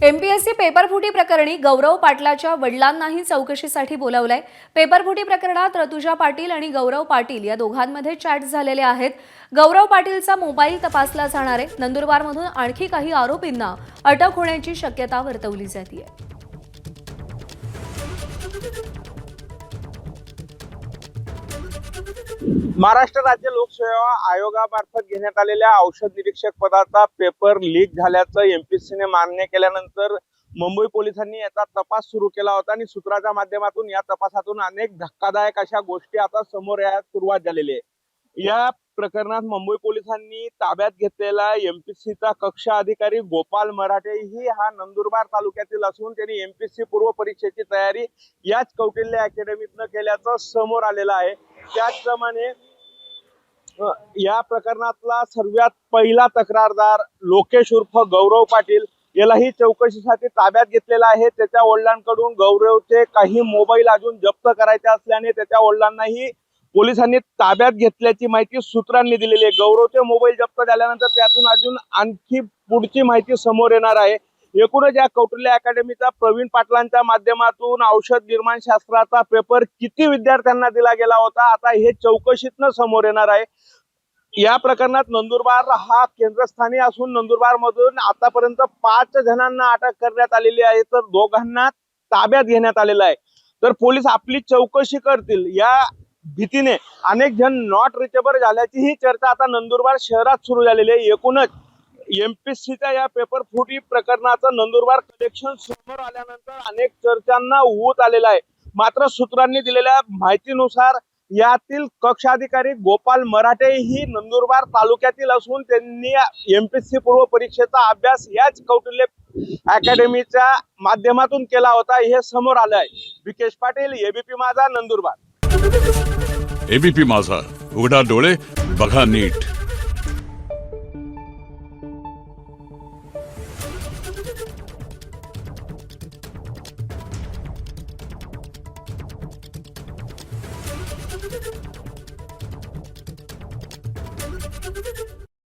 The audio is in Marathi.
एमपीएससी पेपरफुटी प्रकरणी गौरव पाटलाच्या वडिलांनाही चौकशीसाठी बोलावलंय। पेपरफुटी प्रकरणात ऋतुजा पाटील आणि गौरव पाटील या दोघांमध्ये चॅट झालेले आहेत। गौरव पाटीलचा मोबाईल तपासला जाणार आहे। नंदुरबारमधून आणखी काही आरोपींना अटक होण्याची शक्यता वर्तवली जाते। महाराष्ट्र राज्य लोकसेवा आयोगामार्फत घेण्यात आलेल्या औषध निरीक्षक पदाचा पेपर लीक झाल्याचं एमपीएससीने मान्य केल्यानंतर मुंबई पोलिसांनी याचा तपास सुरू केला होता आणि सूत्राच्या माध्यमातून या तपासातून अनेक धक्कादायक अशा गोष्टी आता समोर यायला सुरुवात झालेली आहे। या प्रकरणात मुंबई पोलिसांनी ताब्यात घेतलेला एमपीएससीचा कक्ष अधिकारी गोपाल मराठे ही हा नंदुरबार तालुक्यातील असून त्यांनी एमपीएससी पूर्व परीक्षेची तयारी याच कौटिल्य अकॅडमीतनं केल्याचं समोर आलेलं आहे। त्याचप्रमाणे या प्रकरणातला सर्वात पहिला तक्रारदार लोकेश उर्फ गौरव पाटील यालाही चौकशीसाठी ताब्यात घेतलेला आहे। त्याच्या वडिलांकडून गौरवचे काही मोबाईल अजून जप्त करायचे असल्याने त्याच्या वडिलांनाही पोलिसांनी ताब्यात घेतल्याची माहिती सूत्रांनी दिलेली आहे। गौरवचे मोबाईल जप्त झाल्यानंतर त्यातून अजून आणखी पुढची माहिती समोर येणार आहे। एकूणच या कौटिल्य अकॅडमीचा प्रवीण पाटलांच्या माध्यमातून औषध निर्माण शास्त्राचा पेपर किती विद्यार्थ्यांना दिला गेला होता आता हे चौकशीतनं समोर येणार आहे। या प्रकरणात नंदुरबार हा केंद्रस्थानी असून नंदुरबार मधून आतापर्यंत 5 जणांना अटक करण्यात आलेली आहे तर 2 ताब्यात घेण्यात आलेलं आहे। तर पोलीस आपली चौकशी करतील या भीतीने अनेक जण नॉट रिचेबल झाल्याची ही चर्चा आता नंदुरबार शहरात सुरू झालेली आहे। एकूणच एमपीएससीच्या या पेपर फुटी प्रकरणाचं नंदुरबार कलेक्शन समोर आल्यानंतर अनेक चर्चांना ऊत आलेला आहे। मात्र सूत्रांनी दिलेल्या माहितीनुसार यातील कक्ष अधिकारी गोपाल मराठे ही नंदुरबार तालुक्यातील असून त्यांनी एमपीएससी पूर्व परीक्षेचा अभ्यास याच कौटिल्य अकॅडमीच्या माध्यमातून केला होता हे समोर आलं आहे। विकेश पाटील, एबीपी माझा, नंदुरबार। एबीपी माझा, उघडा डोळे बघा नीट।